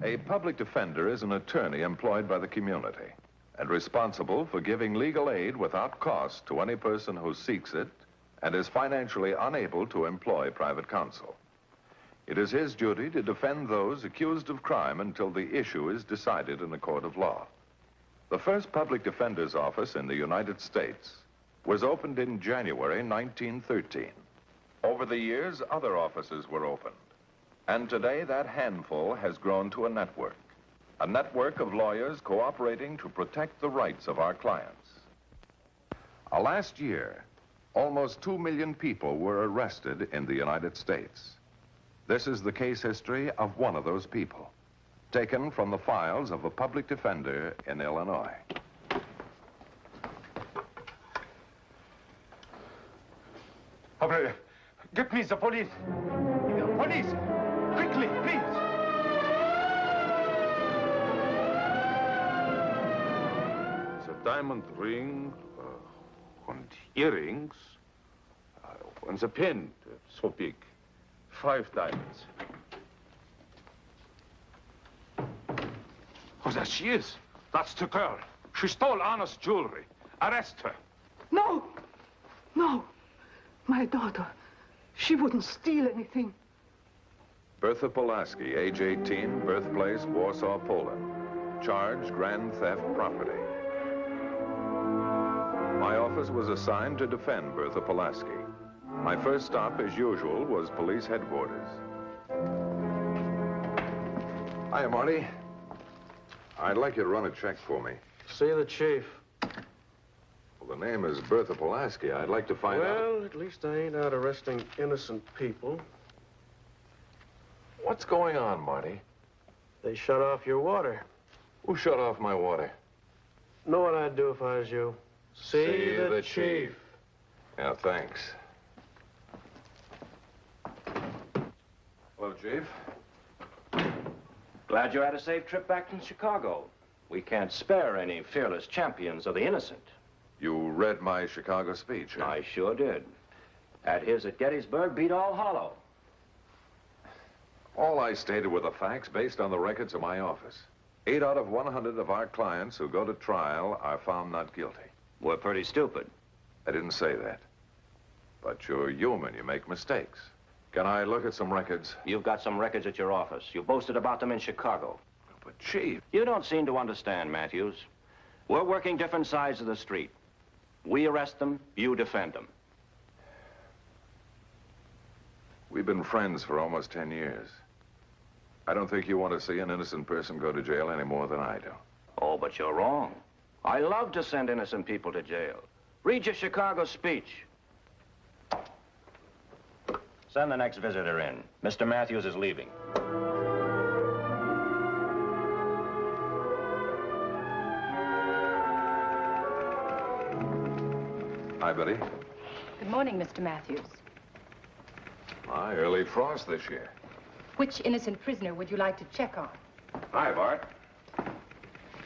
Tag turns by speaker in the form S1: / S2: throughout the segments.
S1: A public defender is an attorney employed by the community and responsible for giving legal aid without cost to any person who seeks it and is financially unable to employ private counsel. It is his duty to defend those accused of crime until the issue is decided in a court of law. The first public defender's office in the United States was opened in January 1913. Over the years, other offices were opened. And today, that handful has grown to a network of lawyers cooperating to protect the rights of our clients. Last year, almost 2 million people were arrested in the United States. This is the case history of one of those people, taken from the files of a public defender in Illinois.
S2: Get me the police. Police! Quickly, please!
S3: The diamond ring, and earrings, and the pen, so big. 5 diamonds. Oh, there she is. That's the girl. She stole Anna's jewelry. Arrest her.
S4: No! No! My daughter. She wouldn't steal anything.
S1: Bertha Pulaski, age 18, birthplace Warsaw, Poland. Charged grand theft property. My office was assigned to defend Bertha Pulaski. My first stop, as usual, was police headquarters. Hiya, Marty. I'd like you to run a check for me.
S5: See the chief.
S1: Well, the name is Bertha Pulaski. I'd like to find out...
S5: Well, at least I ain't out arresting innocent people.
S1: What's going on, Marty?
S5: They shut off your water.
S1: Who shut off my water?
S5: Know what I'd do if I was you? See the chief.
S1: Yeah, thanks. Hello, Chief.
S6: Glad you had a safe trip back from Chicago. We can't spare any fearless champions of the innocent.
S1: You read my Chicago speech, huh?
S6: I sure did. At his at Gettysburg beat all hollow.
S1: All I stated were the facts based on the records of my office. 8 out of 100 of our clients who go to trial are found not guilty.
S6: We're pretty stupid.
S1: I didn't say that. But you're human. You make mistakes. Can I look at some records?
S6: You've got some records at your office. You boasted about them in Chicago.
S1: But, Chief...
S6: You don't seem to understand, Matthews. We're working different sides of the street. We arrest them, you defend them.
S1: We've been friends for almost 10 years. I don't think you want to see an innocent person go to jail any more than I do.
S6: Oh, but you're wrong. I love to send innocent people to jail. Read your Chicago speech. Send the next visitor in. Mr. Matthews is leaving.
S1: Hi, Betty.
S7: Good morning, Mr. Matthews.
S1: My early frost this year.
S7: Which innocent prisoner would you like to check on?
S1: Hi, Bart.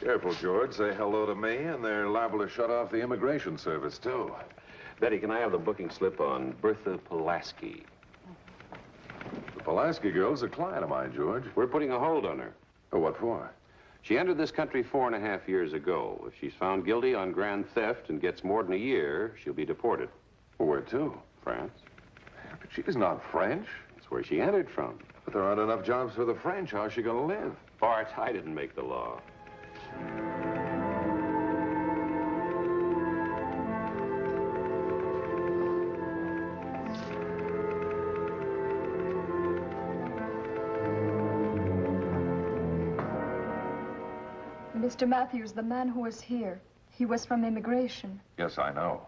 S1: Careful, George. Say hello to me, and they're liable to shut off the immigration service, too.
S8: Betty, can I have the booking slip on Bertha Pulaski?
S1: The Pulaski girl's a client of mine, George.
S8: We're putting a hold on her.
S1: Oh, what for?
S8: She entered this country 4.5 years ago. If she's found guilty on grand theft and gets more than a year, she'll be deported.
S1: Well, where to?
S8: France.
S1: But she's not French.
S8: That's where she entered from.
S1: But there aren't enough jobs for the French. How's she gonna live?
S8: Bart, I didn't make the law.
S9: Mr. Matthews, the man who was here, he was from immigration.
S1: Yes, I know.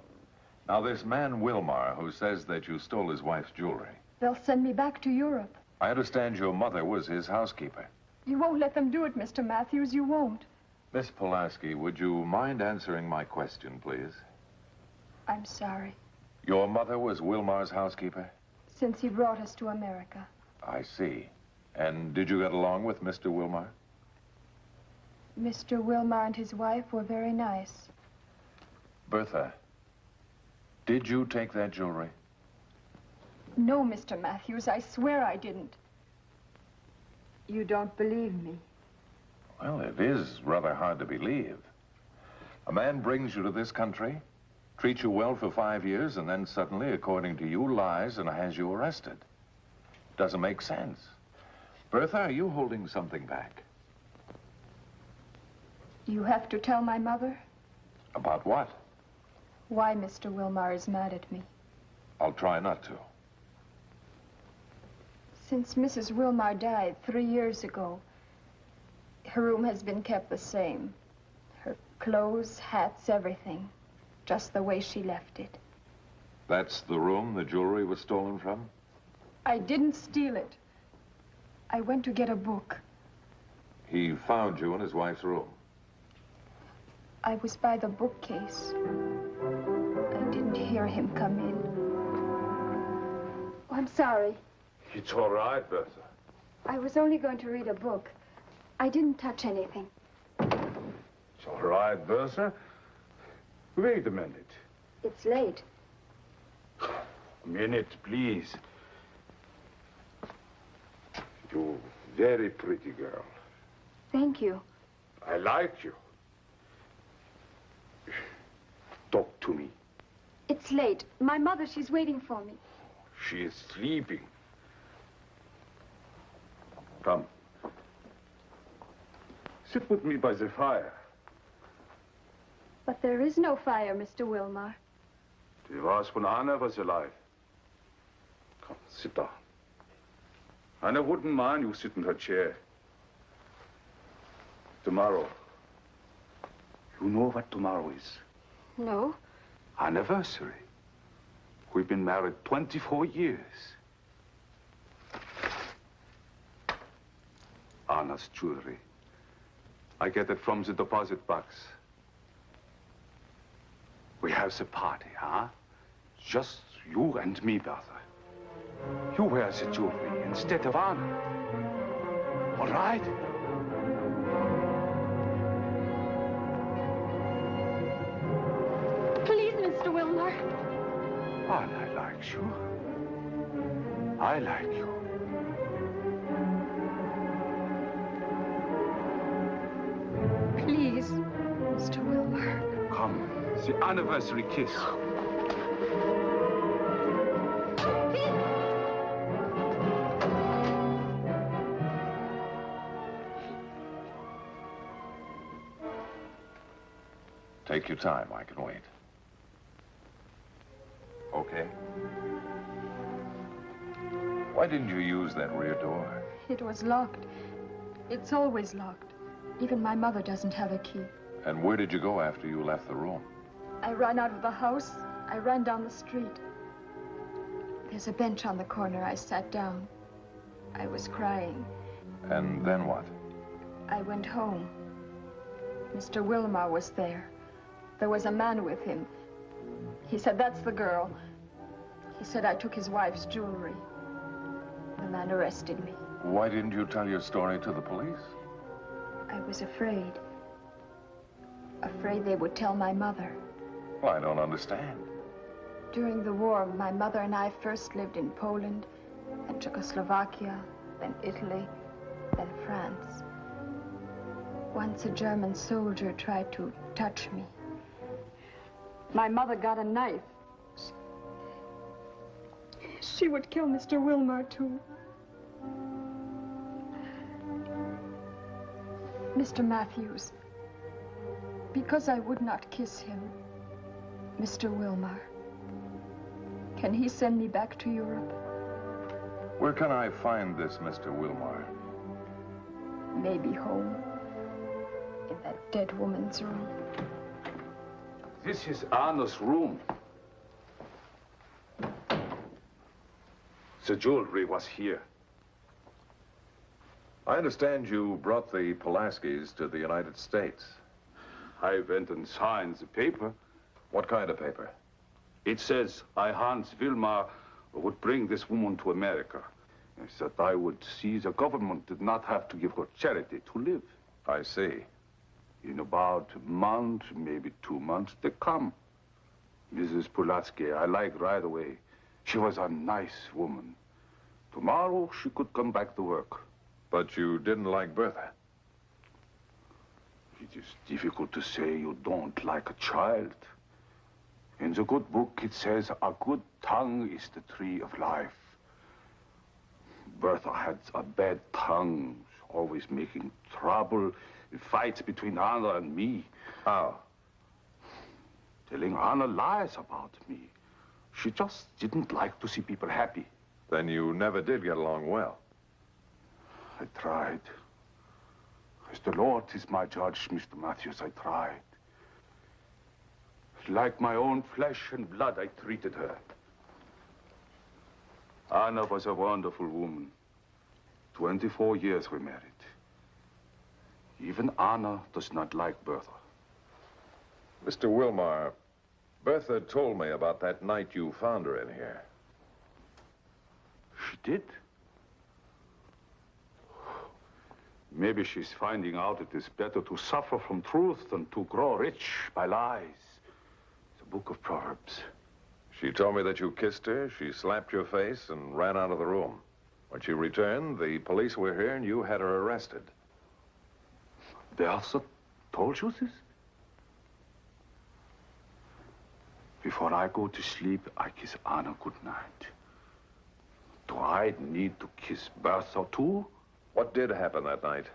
S1: Now, this man Wilmar, who says that you stole his wife's jewelry.
S9: They'll send me back to Europe.
S1: I understand your mother was his housekeeper.
S9: You won't let them do it, Mr. Matthews. You won't.
S1: Miss Pulaski, would you mind answering my question, please?
S9: I'm sorry.
S1: Your mother was Wilmar's housekeeper?
S9: Since he brought us to America.
S1: I see. And did you get along with Mr. Wilmar?
S9: Mr. Wilmar and his wife were very nice.
S1: Bertha, did you take that jewelry?
S9: No, Mr. Matthews, I swear I didn't. You don't believe me?
S1: Well, it is rather hard to believe. A man brings you to this country, treats you well for 5 years, and then suddenly, according to you, lies and has you arrested. Doesn't make sense. Bertha, are you holding something back?
S9: You have to tell my mother
S1: About what?
S9: why Mr. Wilmar is mad at me.
S1: I'll try not to.
S9: Since Mrs. Wilmar died 3 years ago, her room has been kept the same. Her clothes, hats, everything, just the way she left it.
S1: That's the room the jewelry was stolen from?
S9: I didn't steal it. I went to get a book.
S1: He found you in his wife's room.
S9: I was by the bookcase. I didn't hear him come in. Oh, I'm sorry.
S3: It's all right, Bertha.
S9: I was only going to read a book. I didn't touch anything.
S3: It's all right, Bertha. Wait a minute.
S9: It's late.
S3: A minute, please. You very pretty girl.
S9: Thank you.
S3: I like you. Talk to me.
S9: It's late. My mother, she's waiting for me.
S3: She is sleeping. Come. Sit with me by the fire.
S9: But there is no fire, Mr. Wilmar.
S3: There was when Anna was alive. Come, sit down. Anna wouldn't mind you sit in her chair. Tomorrow. You know what tomorrow is?
S9: No.
S3: Anniversary. We've been married 24 years. Anna's jewelry. I get it from the deposit box. We have the party, huh? Just you and me, Bertha. You wear the jewelry instead of Anna. All right?
S9: Please, Mr. Wilmar.
S3: Anna likes you. I like you.
S9: Please, Mr. Wilmar.
S3: Come, the anniversary kiss.
S1: Take your time. I can wait. Okay. Why didn't you use that rear door?
S9: It was locked. It's always locked. Even my mother doesn't have a key.
S1: And where did you go after you left the room?
S9: I ran out of the house. I ran down the street. There's a bench on the corner. I sat down. I was crying.
S1: And then what?
S9: I went home. Mr. Wilmar was there. There was a man with him. He said, that's the girl. He said I took his wife's jewelry. The man arrested me.
S1: Why didn't you tell your story to the police?
S9: I was afraid. Afraid they would tell my mother.
S1: Well, I don't understand.
S9: During the war, my mother and I first lived in Poland, then Czechoslovakia, then Italy, then France. Once a German soldier tried to touch me. My mother got a knife. She would kill Mr. Wilmar, too. Mr. Matthews, because I would not kiss him, Mr. Wilmar, can he send me back to Europe?
S1: Where can I find this Mr. Wilmar?
S9: Maybe home, in that dead woman's room.
S3: This is Anna's room. The jewelry was here.
S1: I understand you brought the Pulaskis to the United States.
S3: I went and signed the paper.
S1: What kind of paper?
S3: It says I, Hans Wilmar, would bring this woman to America. It said I would see the government did not have to give her charity to live.
S1: I see.
S3: In about a month, maybe 2 months, they come. Mrs. Pulaski, I like right away. She was a nice woman. Tomorrow, she could come back to work.
S1: But you didn't like Bertha?
S3: It is difficult to say you don't like a child. In the good book, it says a good tongue is the tree of life. Bertha had a bad tongue, always making trouble, fights between Anna and me.
S1: How?
S3: Telling Anna lies about me. She just didn't like to see people happy.
S1: Then you never did get along well.
S3: I tried. As the Lord is my judge, Mr. Matthews, I tried. Like my own flesh and blood, I treated her. Anna was a wonderful woman. 24 years we married. Even Anna does not like Bertha.
S1: Mr. Wilmar, Bertha told me about that night you found her in here.
S3: She did? Maybe she's finding out it is better to suffer from truth than to grow rich by lies. The book of Proverbs.
S1: She told me that you kissed her, she slapped your face, and ran out of the room. When she returned, the police were here and you had her arrested.
S3: Bertha told you this? Before I go to sleep, I kiss Anna goodnight. Do I need to kiss Bertha too?
S1: What did happen that night?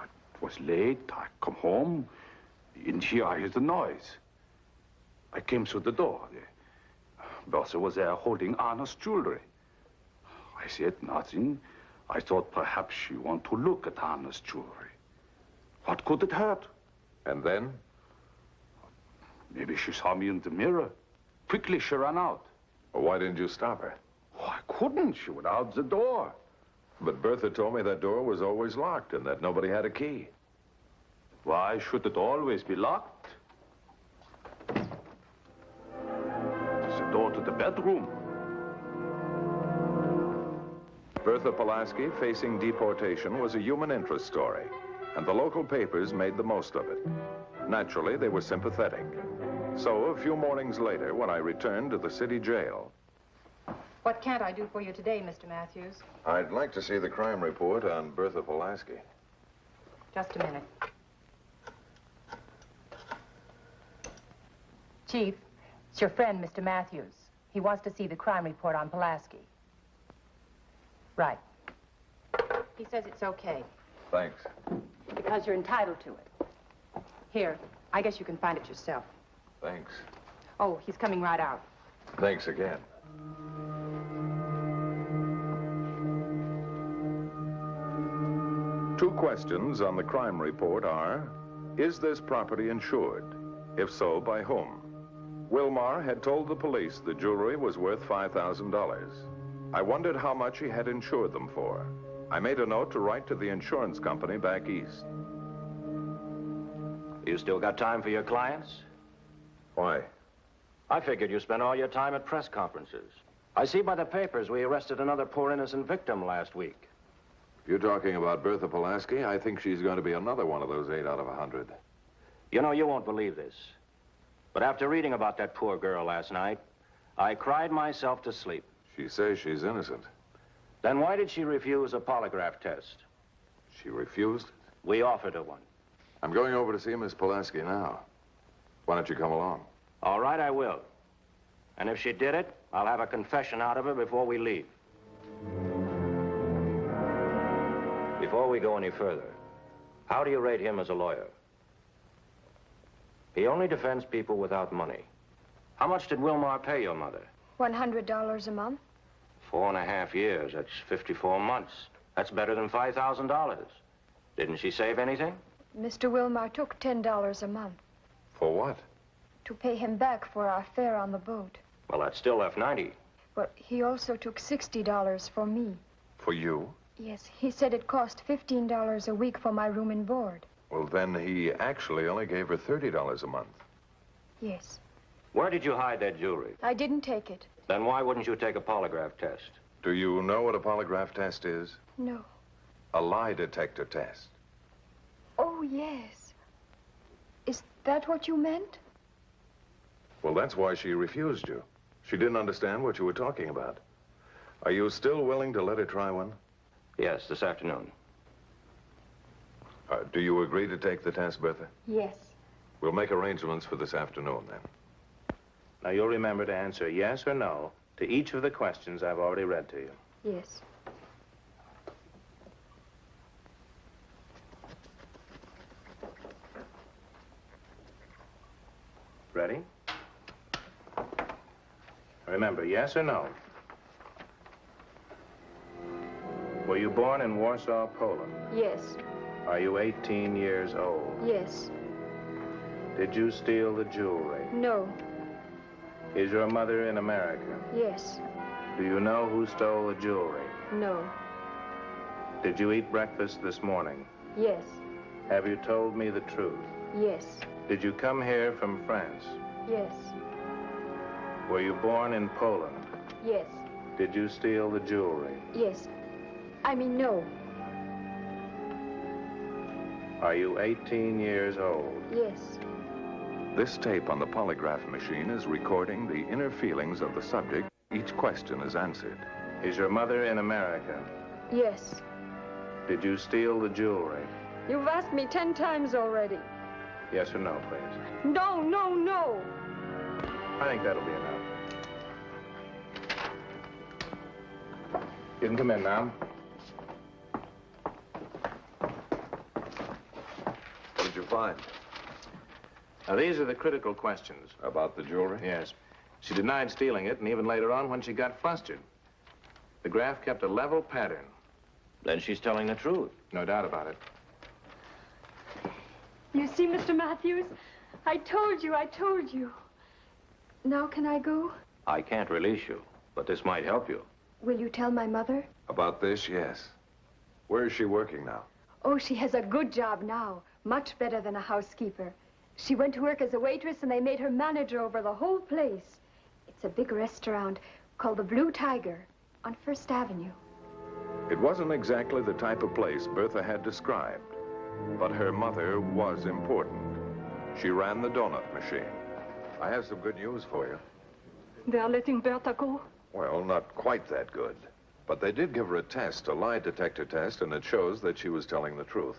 S3: It was late. I come home. In here, I hear the noise. I came through the door. Bertha was there holding Anna's jewelry. I said nothing. I thought perhaps she wanted to look at Anna's jewelry. What could it hurt?
S1: And then?
S3: Maybe she saw me in the mirror. Quickly, she ran out.
S1: Well, why didn't you stop her?
S3: Oh, I couldn't. She went out the door.
S1: But Bertha told me that door was always locked and that nobody had a key.
S3: Why should it always be locked? It's the door to the bedroom.
S1: Bertha Pulaski facing deportation was a human interest story, and the local papers made the most of it. Naturally, they were sympathetic. So, a few mornings later, when I returned to the city jail...
S7: What can't I do for you today, Mr. Matthews?
S1: I'd like to see the crime report on Bertha Pulaski.
S7: Just a minute. Chief, it's your friend, Mr. Matthews. He wants to see the crime report on Pulaski. Right. He says it's okay.
S1: Thanks.
S7: Because you're entitled to it. Here, I guess you can find it yourself.
S1: Thanks.
S7: Oh, he's coming right out.
S1: Thanks again. Two questions on the crime report are, is this property insured? If so, by whom? Wilmar had told the police the jewelry was worth $5,000. I wondered how much he had insured them for. I made a note to write to the insurance company back east.
S6: You still got time for your clients?
S1: Why?
S6: I figured you spent all your time at press conferences. I see by the papers we arrested another poor innocent victim last week.
S1: If you're talking about Bertha Pulaski, I think she's going to be another one of those 8 out of 100.
S6: You know, you won't believe this. But after reading about that poor girl last night, I cried myself to sleep.
S1: She says she's innocent.
S6: Then why did she refuse a polygraph test?
S1: She refused?
S6: We offered her one.
S1: I'm going over to see Miss Pulaski now. Why don't you come along?
S6: All right, I will. And if she did it, I'll have a confession out of her before we leave. Before we go any further, how do you rate him as a lawyer? He only defends people without money. How much did Wilmar pay your mother?
S9: $100 a month.
S6: 4.5 years. That's 54 months. That's better than $5,000. Didn't she save anything?
S9: Mr. Wilmar took $10 a month
S1: For what?
S9: to pay him back for our fare on the boat.
S6: Well, that still left 90.
S9: But he also took $60 for me.
S1: For you?
S9: Yes, he said it cost $15 a week for my room and board.
S1: Well, then he actually only gave her $30 a month.
S9: Yes.
S6: Where did you hide that jewelry?
S9: I didn't take it.
S6: Then why wouldn't you take a polygraph test?
S1: Do you know what a polygraph test is?
S9: No.
S1: A lie detector test.
S9: Oh, yes. Is that what you meant?
S1: Well, that's why she refused you. She didn't understand what you were talking about. Are you still willing to let her try one?
S6: Yes, this afternoon.
S1: Do you agree to take the test, Bertha?
S9: Yes.
S1: We'll make arrangements for this afternoon, then.
S6: Now, you'll remember to answer yes or no to each of the questions I've already read to you.
S9: Yes.
S6: Ready? Remember, yes or no? Were you born in Warsaw, Poland?
S9: Yes.
S6: Are you 18 years old?
S9: Yes.
S6: Did you steal the jewelry?
S9: No.
S6: Is your mother in America?
S9: Yes.
S6: Do you know who stole the jewelry?
S9: No.
S6: Did you eat breakfast this morning?
S9: Yes.
S6: Have you told me the truth?
S9: Yes.
S6: Did you come here from France?
S9: Yes.
S6: Were you born in Poland?
S9: Yes.
S6: Did you steal the jewelry?
S9: Yes. I mean, no.
S6: Are you 18 years old?
S9: Yes.
S1: This tape on the polygraph machine is recording the inner feelings of the subject. Each question is answered.
S6: Is your mother in America?
S9: Yes.
S6: Did you steal the jewelry?
S9: You've asked me 10 times already.
S6: Yes or no, please?
S9: No, no, no.
S6: I think that'll be enough. You can come in now.
S1: What did you find?
S6: Now, these are the critical questions.
S1: About the jewelry?
S6: Yes. She denied stealing it, and even later on when she got flustered. The graph kept a level pattern.
S10: Then she's telling the truth.
S6: No doubt about it.
S9: You see, Mr. Matthews? I told you, I told you. Now can I go?
S10: I can't release you, but this might help you.
S9: Will you tell my mother?
S1: About this, yes. Where is she working now?
S9: Oh, she has a good job now. Much better than a housekeeper. She went to work as a waitress and they made her manager over the whole place. It's a big restaurant called the Blue Tiger on First Avenue.
S1: It wasn't exactly the type of place Bertha had described, but her mother was important. She ran the donut machine. I have some good news for you.
S4: They are letting Bertha go?
S1: Well, not quite that good. But they did give her a test, a lie detector test, and it shows that she was telling the truth.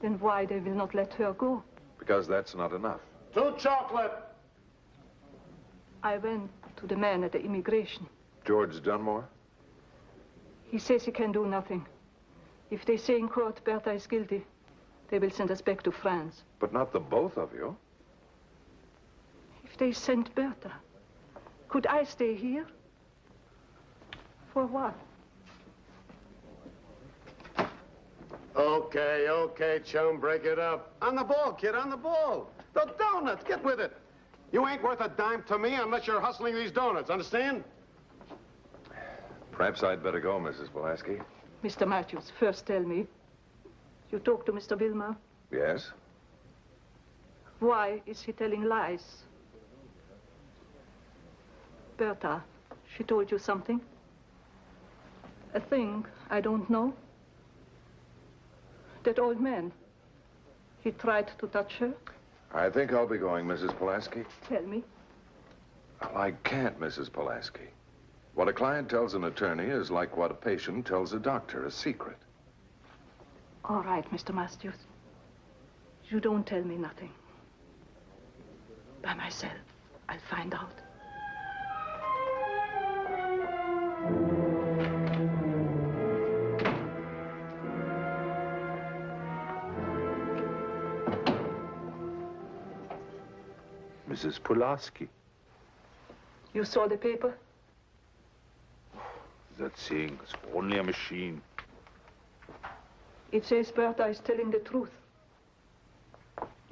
S4: Then why they will not let her go?
S1: Because that's not enough.
S5: 2 chocolate.
S4: I went to the man at the immigration.
S1: George Dunmore?
S4: He says he can do nothing. If they say in court Bertha is guilty, they will send us back to France.
S1: But not the both of you.
S4: If they sent Bertha, could I stay here? For what?
S5: Okay, okay, chum, break it up. On the ball, kid, on the ball. The donuts, get with it. You ain't worth a dime to me unless you're hustling these donuts, understand?
S1: Perhaps I'd better go, Mrs. Pulaski.
S4: Mr. Matthews, first tell me, you talked to Mr. Wilmer?
S1: Yes?
S4: Why is he telling lies? Bertha, she told you something? A thing I don't know? That old man, he tried to touch her?
S1: I think I'll be going, Mrs. Pulaski.
S4: Tell me.
S1: Well, I can't, Mrs. Pulaski. What a client tells an attorney is like what a patient tells a doctor, a secret.
S4: All right, Mr. Matthews. You don't tell me nothing. By myself, I'll find out.
S3: Mrs. Pulaski.
S4: You saw the paper?
S3: That thing is only a machine.
S4: It says Bertha is telling the truth.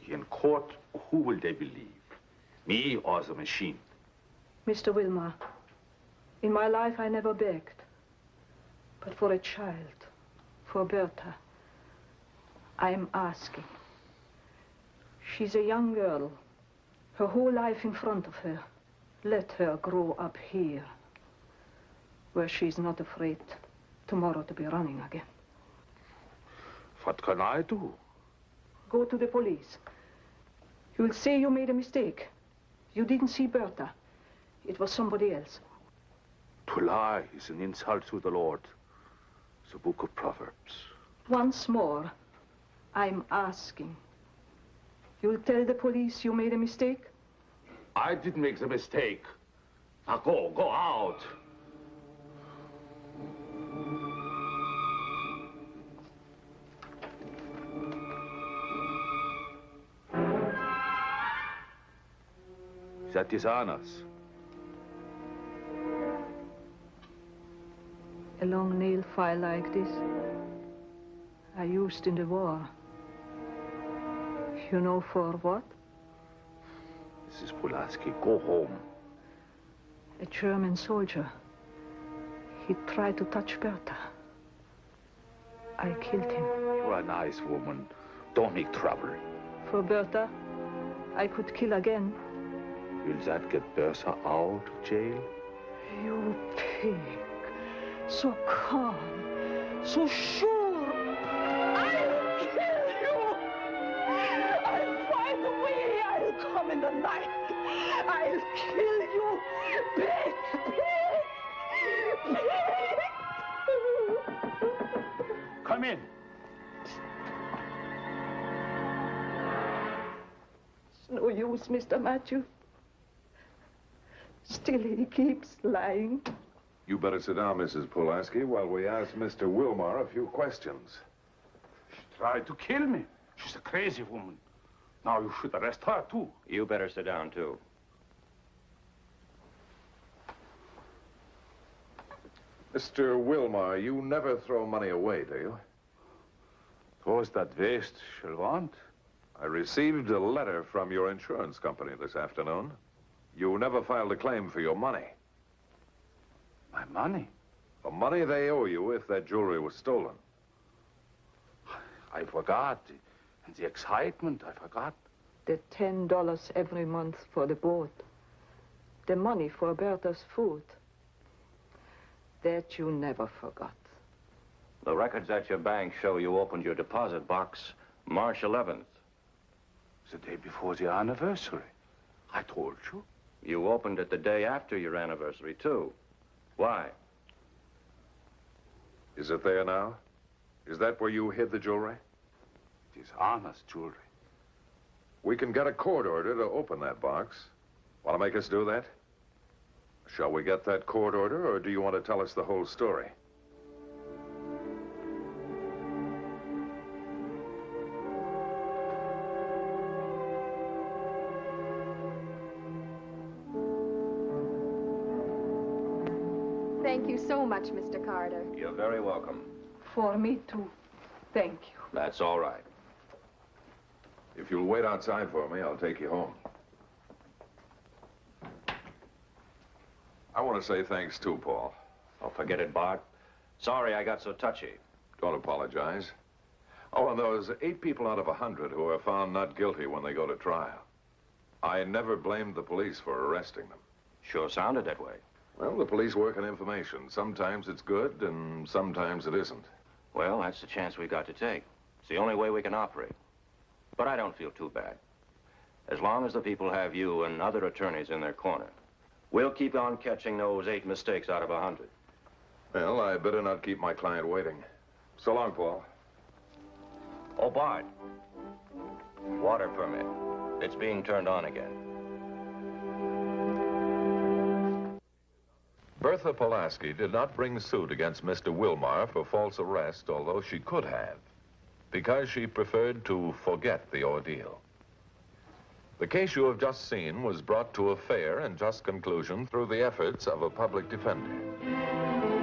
S3: In court, who will they believe? Me or the machine?
S4: Mr. Wilmer, in my life I never begged. But for a child, for Bertha, I am asking. She's a young girl, her whole life in front of her. Let her grow up here, where she's not afraid tomorrow to be running again.
S3: What can I do?
S4: Go to the police. You'll say you made a mistake. You didn't see Bertha. It was somebody else.
S3: To lie is an insult to the Lord. The book of Proverbs.
S4: Once more, I'm asking. You'll tell the police you made a mistake?
S3: I didn't make the mistake. Now go out. That is honest.
S4: A long nail file like this I used in the war. You know for what?
S3: Mrs. Pulaski, go home.
S4: A German soldier. He tried to touch Bertha. I killed him.
S3: You're a nice woman. Don't make trouble.
S4: For Bertha, I could kill again.
S3: Will that get Bertha out of jail?
S4: You pig. So calm. So sure. I'll kill you. I'll find a way. I'll come in the night. I'll kill you. Pig. Pig. Pig.
S3: Come in.
S4: It's no use, Mr. Matthews. Still he keeps lying.
S1: You better sit down, Mrs. Pulaski, while we ask Mr. Wilmar a few questions.
S3: She tried to kill me. She's a crazy woman. Now you should arrest her, too.
S10: You better sit down, too.
S1: Mr. Wilmar, you never throw money away, do you?
S3: Was that waste she'll want?
S1: I received a letter from your insurance company this afternoon. You never filed a claim for your money.
S3: My money?
S1: The money they owe you if that jewelry was stolen.
S3: I forgot. In the excitement, I forgot.
S4: The $10 every month for the boat. The money for Bertha's food. That you never forgot.
S10: The records at your bank show you opened your deposit box March 11th.
S3: The day before the anniversary. I told you.
S10: You opened it the day after your anniversary, too. Why?
S1: Is it there now? Is that where you hid the jewelry?
S3: It is honest jewelry.
S1: We can get a court order to open that box. Want to make us do that? Shall we get that court order, or do you want to tell us the whole story?
S9: Thank you so much, Mr. Carter.
S10: You're very welcome.
S4: For me too. Thank you.
S10: That's all right.
S1: If you'll wait outside for me, I'll take you home. I want to say thanks too, Paul.
S10: Oh, forget it, Bart. Sorry I got so touchy.
S1: Don't apologize. Oh, and those 8 people out of 100 who are found not guilty when they go to trial. I never blamed the police for arresting them.
S10: Sure sounded that way.
S1: Well, the police work on information. Sometimes it's good, and sometimes it isn't.
S10: Well, that's the chance we got to take. It's the only way we can operate. But I don't feel too bad. As long as the people have you and other attorneys in their corner, we'll keep on catching those 8 mistakes out of 100.
S1: Well, I better not keep my client waiting. So long, Paul.
S10: Oh, Bart. Water permit. It's being turned on again.
S1: Bertha Pulaski did not bring suit against Mr. Wilmar for false arrest, although she could have, because she preferred to forget the ordeal. The case you have just seen was brought to a fair and just conclusion through the efforts of a public defender.